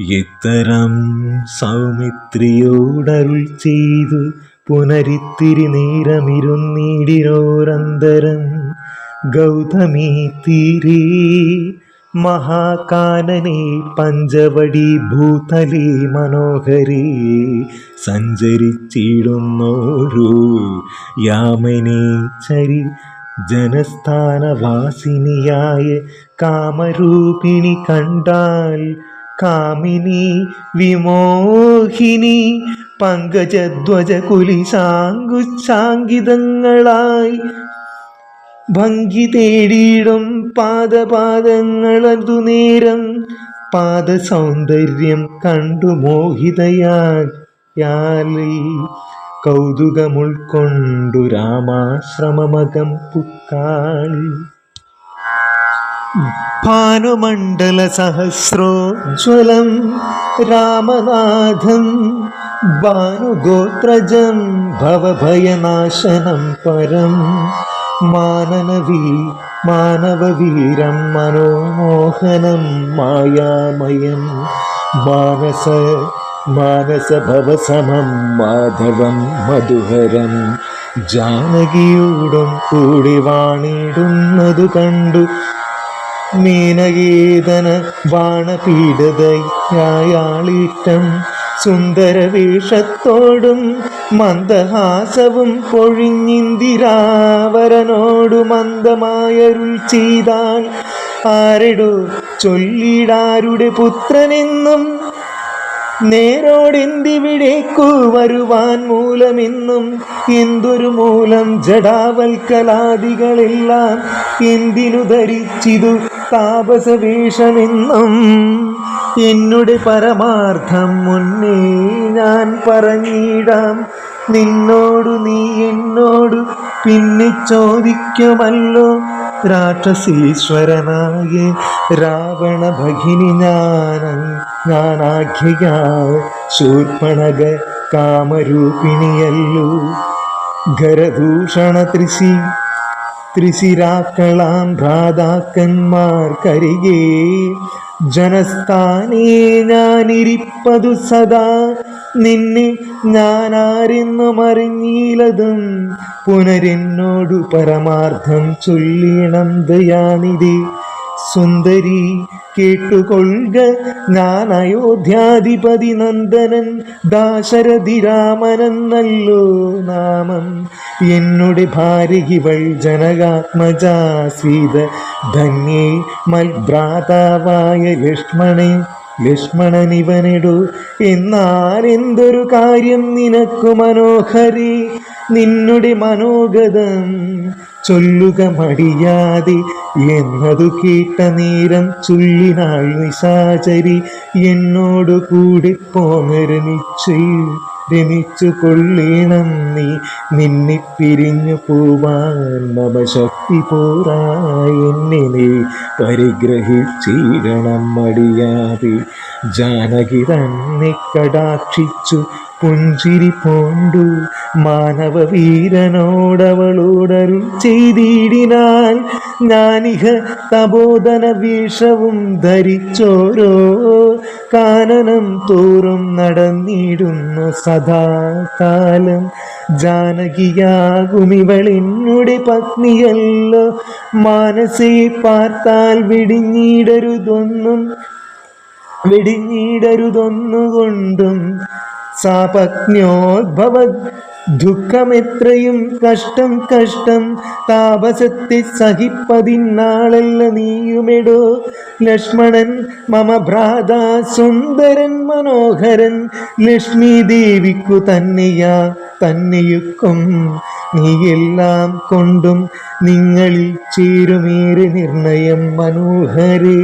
ഇത്തരം സൗമിത്രിയോടരുൾ ചെയ്തു പുനരിത്തിരി നേരമിരുന്നീടിനോരന്തരം ഗൗതമീ തീരേ മഹാകാനനെ പഞ്ചവടി ഭൂതലേ മനോഹരേ സഞ്ചരിച്ചിടുന്നോരു യാമിനീചരി ജനസ്ഥാനവാസിനിയായ കാമരൂപിണി കണ്ടാൽ കാമിനി വിമോഹിനി പങ്കജധ്വജ കുലിശാങ്കുശാങ്കിതങ്ങളായി ഭംഗി തേടിയിടും പാദപാദങ്ങളതു നേരം പാദസൗന്ദര്യം കണ്ടു മോഹിതയാലി കൗതുകമുൾക്കൊണ്ടു രാമാശ്രമമകം പുക്കാളി ഭാനുമണ്ഡല സഹസ്രോജ്വലം രാമനാഥം ഭാനുഗോത്രജം ഭവഭയനാശനം പരം മാനവവീരം മനോമോഹനം മായാമയം മാനസഭവസമം മാധവം മധുഹരം ജാനകിയോടും കൂടി വാണിടുന്നതു കണ്ടു മീനഗീതന ബാണപീഡതയാളിഷ്ടം സുന്ദരവേഷത്തോടും മന്ദഹാസവും പൊഴിഞ്ഞിന്ദിരാവരനോടു മന്ദമായരുൾ ചെയ്താൽ ആരെടോ ചൊല്ലിടാരുടെ പുത്രനെന്നും നേരോടെന്തിവിടേക്കു വരുവാൻ മൂലമെന്നും എന്തൊരു മൂലം ജഡാവൽക്കലാദികളെല്ലാം എന്തിനു ധരിച്ചിതു താപസവേഷമെന്നും എന്നുടെ പരമാർത്ഥം മുന്നേ ഞാൻ പറഞ്ഞിടാം നിന്നോടു നീ എന്നോടു പിന്നെ ചോദിക്കുമല്ലോ രാക്ഷസീശ്വരനായ രാവണ ഭഗിനി ഞാനാഖ്യയായ ശൂർപ്പണഖ കാമരൂപിണിയല്ലു ഖരദൂഷണ ത്രിശിരാക്കളാം ഭ്രാതാക്കന്മാർക്കരികെ ജനസ്ഥാനേ ഞാനിരിപ്പതു സദാ നിന്നെ ഞാനാരെന്നും അറിഞ്ഞീലതും പുനരെന്നോടു പരമാർത്ഥം ചൊല്ലിണം ദയാനിധി സുന്ദരി കേട്ടുകൊള്ളുക ഞാൻ അയോധ്യാധിപതി നന്ദനൻ ദാശരഥി രാമനെന്നല്ലോ നാമം എന്നുടെ ഭാര്യകിവൾ ജനകാത്മജാ സീത ധന്യേ മൽഭ്രാതാവായ ലക്ഷ്മണനിവനെടു എന്നാൽ എന്തൊരു കാര്യം നിനക്കു മനോഹരി നിന്നുടെ മനോഗതം ചൊല്ലുക മടിയാതെ എന്നതു കേട്ട നേരം ചൊല്ലിനാൾ നിശാചരി എന്നോടു കൂടി രമിച്ചു കൊള്ളീണം നിന്നെ പിരിഞ്ഞു പോവാൻ മമ ശക്തി പോരായി എന്നെ നീ പരിഗ്രഹിച്ചിരണം മടിയാതെ ജാനകി തന്നെ കടാക്ഷിച്ചു പുഞ്ചിരി പോണ്ടു മാനവവീരനോടവളോടരുൾ ചെയ്തിടിനാൽ ഞാനിഹ തപോധന വേഷവും ധരിച്ചോരോ കാനനം തോറും നടന്നിടുന്നു സദാകാലം ജാനകിയാകുമിവളെന്നുടെ പത്നിയല്ലോ മാനസേ പാർത്താൽ വെടിഞ്ഞിടരുതൊന്നുകൊണ്ടും സാപജ്ഞോദ്ഭവ ദുഃഖമെത്രയും കഷ്ടം താപസത്തെ സഹിപ്പതിന്നാളല്ല നീയുമെടോ ലക്ഷ്മണൻ മമ ഭ്രാതാ സുന്ദരൻ മനോഹരൻ ലക്ഷ്മി ദേവിക്കു തന്നെയുക്കും നീയെല്ലാം കൊണ്ടും നിങ്ങളിൽ ചേരുമേറെ നിർണയം മനോഹരേ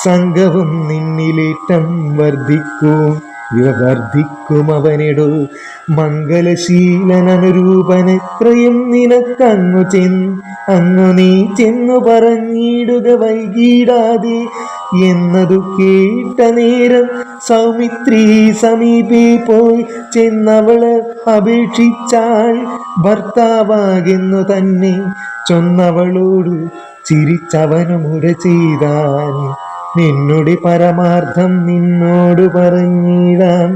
സംഘവും നിന്നിലേറ്റം വർദ്ധിക്കും അവനെടു മംഗലശീലനനുരൂപനെത്രയും നിനക്കങ്ങു നീ ചെന്നു പറഞ്ഞിടുക വൈകിടാതെ എന്നതു കേട്ട നേരം സൗമിത്രി സമീപേ പോയി ചെന്നവള് അപേക്ഷിച്ചാൾ ഭർത്താവാകുന്നു തന്നെ ചൊന്നവളോടു ചിരിച്ചവനു മുര ചെയ്താൻ നിന്നുടെ പരമാർത്ഥം നിന്നോട് പറഞ്ഞിടാം.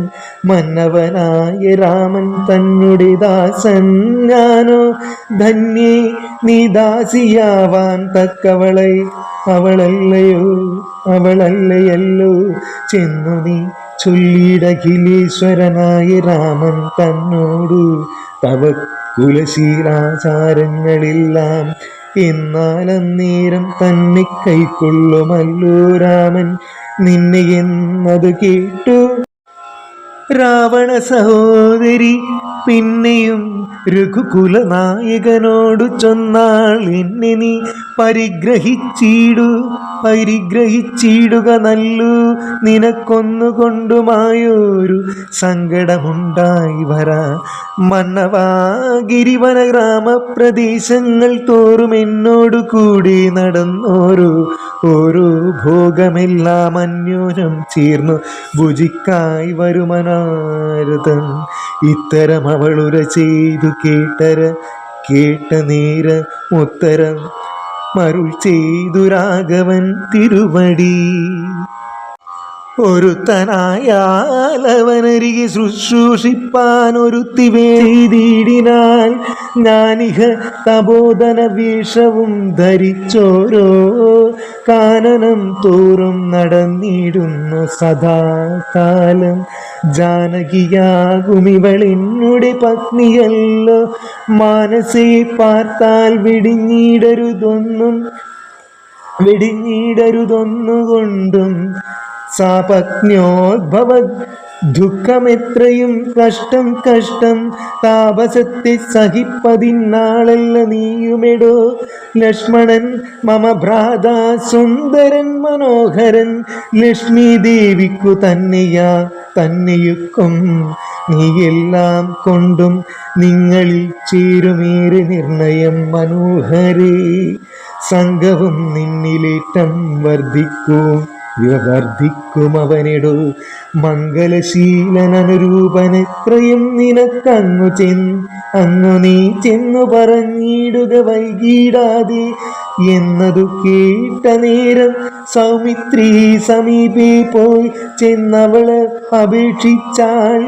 മന്നവനായ രാമൻ തന്നുടെ ദാസൻ ഞാനോ, ധന്യേ നീ ദാസിയാവാൻ തക്കവളെ അവളല്ലയല്ലോ. ചെന്നു നീ ചൊല്ലിടഖിലേശ്വരനായ രാമൻ തന്നോടു തവ കുലശീലാചാരങ്ങളെല്ലാം. എന്നാൽ അന്നേരം തന്നെ കൈക്കൊള്ളുമല്ലോ രാമൻ നിന്നെ എന്നത് കേട്ടു. രാവണ സഹോദരി പിന്നെയും രഘുകുല നായകനോടു ചൊന്നാൾ, എന്നെ നീ പരിഗ്രഹിച്ചിടുക നല്ലു. നിനക്കൊന്നുകൊണ്ടുമായൊരു സങ്കടമുണ്ടായി വരാ. മന്നവാ ഗിരിവന ഗ്രാമപ്രദേശങ്ങൾ തോറും എന്നോടു കൂടി നടന്നോരോ ഭോഗമെല്ലാം അന്യോന്യം ചേർന്നു ഭുജിക്കായി വരുമനാരദൻ. ഇത്തരം അവളുര ചെയ്തു കേട്ട നേര ഉത്തരം മരുൾ ചെയ്തു രാഘവൻ തിരുവടി. ഒരുത്തനായാലവനരികെ ശുശ്രൂഷിപ്പാൻ ഒരുത്തി വേദിയിടിനാൽ, ഞാനിഹ തപോധന വേഷവും ധരിച്ചോരോ കാനനം തോറും നടന്നിടുന്നു സദാകാലം. ജാനകിയാകുമിവളെന്നുടെ പത്നിയല്ലോ, മാനസേ പാർത്താൽ വെടിഞ്ഞിടരുതൊന്നുകൊണ്ടും. സാപത്ന്യോദ്ഭവ ദുഃഖമെത്രയും കഷ്ടം താപസത്തെ സഹിപ്പതിന്നാളല്ല നീയുമെടോ. ലക്ഷ്മണൻ മമ ഭ്രാത സുന്ദരൻ മനോഹരൻ, ലക്ഷ്മി ദേവിക്കു തന്നെയുക്കും. നീയെല്ലാം കൊണ്ടും നിങ്ങളിൽ ചേരുമേറെ നിർണയം മനോഹരേ. സംഘവും നിന്നിലേറ്റം വർദ്ധിക്കും അവനെടു. മംഗലശീലനനുരൂപനെത്രയും നിനക്കങ്ങു നീ ചെന്നു പറഞ്ഞിടുക വൈകിടാതെ. എന്നതു കേട്ട നേരം സൗമിത്രി സമീപേ പോയി ചെന്നവള് അപേക്ഷിച്ചാൾ.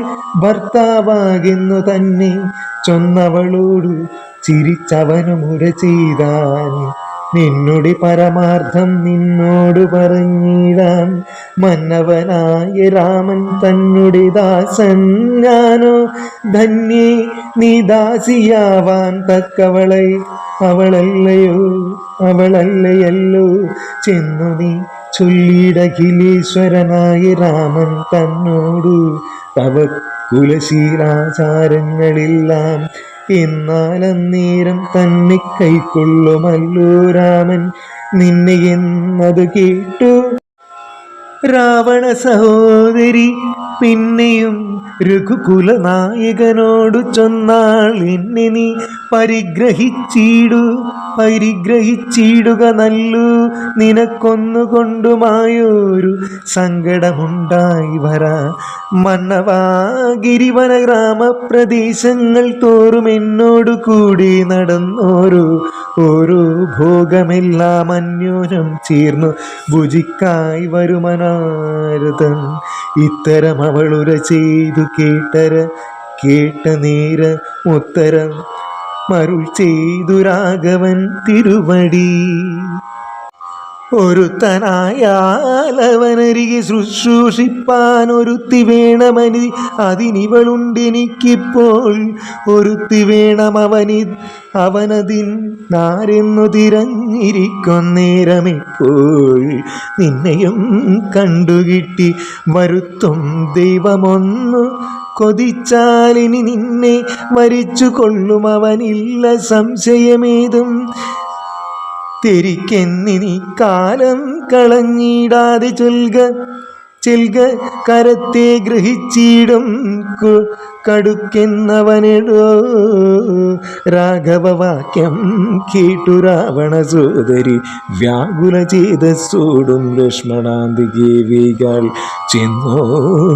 ഭർത്താവാകുന്നു തന്നെ ചൊന്നവളോടു ചിരിച്ചവനുമുര ചെയ്താൻ. നിന്നുടെ പരമാർത്ഥം നിന്നോട് പറഞ്ഞിടാം. മന്നവനായ രാമൻ തന്നുടെ ദാസൻ ഞാനോ, ധന്യേ നീ ദാസിയാവാൻ തക്കവളെ അവളല്ലയല്ലോ. ചെന്നു നീ ചൊല്ലിടഖിലേശ്വരനായ രാമൻ തന്നോടു തവ കുലശീലാചാരങ്ങളെല്ലാം. എന്നാൽ അന്നേരം തന്നെ കൈക്കൊള്ളുമല്ലോ രാമൻ നിന്നെ എന്നത് കേട്ടു. രാവണ സഹോദരി പിന്നെയും രഘുകുല നായകനോടു ചൊന്നാൾ, എന്നെ നീ പരിഗ്രഹിച്ചിടുക നല്ലു. നിനക്കൊന്നുകൊണ്ടുമായൊരു സങ്കടമുണ്ടായി വരാ. മന്നവാ ഗിരിവന ഗ്രാമപ്രദേശങ്ങൾ തോറും എന്നോടു കൂടി നടന്നോരോ ഭോഗമെല്ലാം അന്യോന്യം ചേർന്നു ഭുജിക്കായി വരുമനാരദൻ. ഇത്തരം അവളുര ചെയ്തു കേട്ട നേര ഉത്തരം മരുൾ ചെയ്തു രാഘവൻ തിരുവടി. ഒരുത്തനായാലവനരികെ ശുശ്രൂഷിപ്പാൻ ഒരുത്തി വേണമനി അതിനിവളുണ്ടെനിക്കിപ്പോൾ. ഒരുത്തി വേണം അവനതിനാരെന്നു തിരഞ്ഞിരിക്കുന്നേരമിപ്പോൾ. നിന്നെയും കണ്ടുകിട്ടി വരുത്തും ദൈവമൊന്നു കൊതിച്ചാലിനി നിന്നെ വരിച്ചു കൊള്ളും അവനില്ല സംശയമേതും. തെരിക്കെന്നിനി കാലം കളഞ്ഞിടാതെ ചൊൽക കരത്തെ ഗ്രഹിച്ചിടും കടുക്കെന്നവനെടോ. രാഘവവാക്യം കേട്ടു രാവണ സോദരി വ്യാകുല ചേതസ്സോടും ലക്ഷ്മണാന്തികേവികൾ ചെന്നോ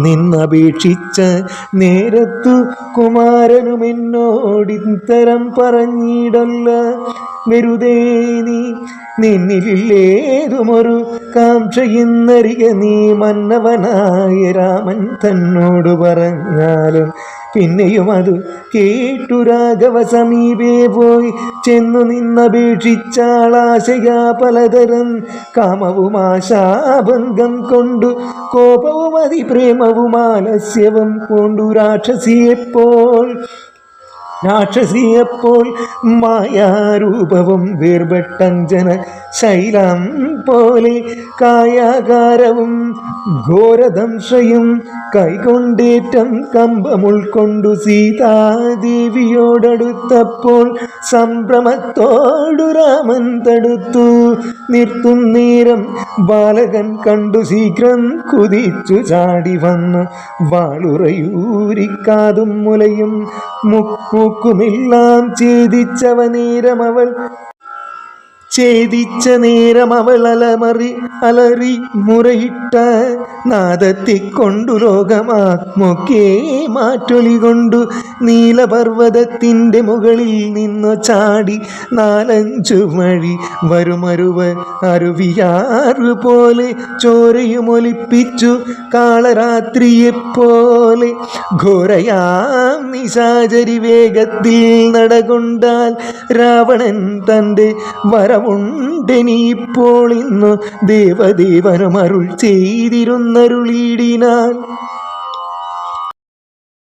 നിന്നപേക്ഷിച്ച നേരത്തു കുമാരനും എന്നോടിത്തരം പറഞ്ഞിടല്ല. വെറുതെ നീ നിന്നിലേതുമൊരു കാംക്ഷയെന്നറിയ നീ മന്നവനായ രാമൻ തന്നോട് പറഞ്ഞാലും പിന്നെയും അത് കേട്ടു രാഘവ സമീപേ പോയി ചെന്നു നിന്നപേക്ഷിച്ചാളാശയാ പലതരം കാമവും ആശാഭംഗം കൊണ്ടു കോപവും അതിപ്രേമവും ആലസ്യവും കൊണ്ടു രാക്ഷസിയെപ്പോൾ മായാരൂപവും വേർപെട്ടഞ്ജന ശൈലം പോലെ കായാകാരവും ഘോരദംശയും കൈകൊണ്ടേറ്റം കമ്പമുൾക്കൊണ്ടു സീതാദേവിയോടടുത്തപ്പോൾ സംഭ്രമത്തോടു രാമൻ തടുത്തു നിർത്തും നേരം ബാലകൻ കണ്ടു ശീഘ്രം കുതിച്ചു ചാടി വന്നു വാളുറയൂരിക്കാതും മുലയും മുക്കുമെല്ലാം ഛേദിച്ച നേരം അവൾ അലറി മുറയിട്ട നാദത്തിക്കൊണ്ടു ലോകമാത്മൊക്കെ മാറ്റൊലി കൊണ്ടു നീലപർവ്വതത്തിൻ്റെ മുകളിൽ നിന്നു ചാടി 4-5 വഴി വരുമരുവ അരുവിയാറു പോലെ ചോരയുമൊലിപ്പിച്ചു കാളരാത്രിയെപ്പോലെ ഘോരയാം നിശാചരി വേഗത്തിൽ നടകൊണ്ടാൽ രാവണൻ തൻ്റെ വരമുണ്ടെനിപ്പോൾ ഇന്നു ദേവദേവനും അരുൾ ചെയ്തിരുന്നരുളിയിടിനാൻ.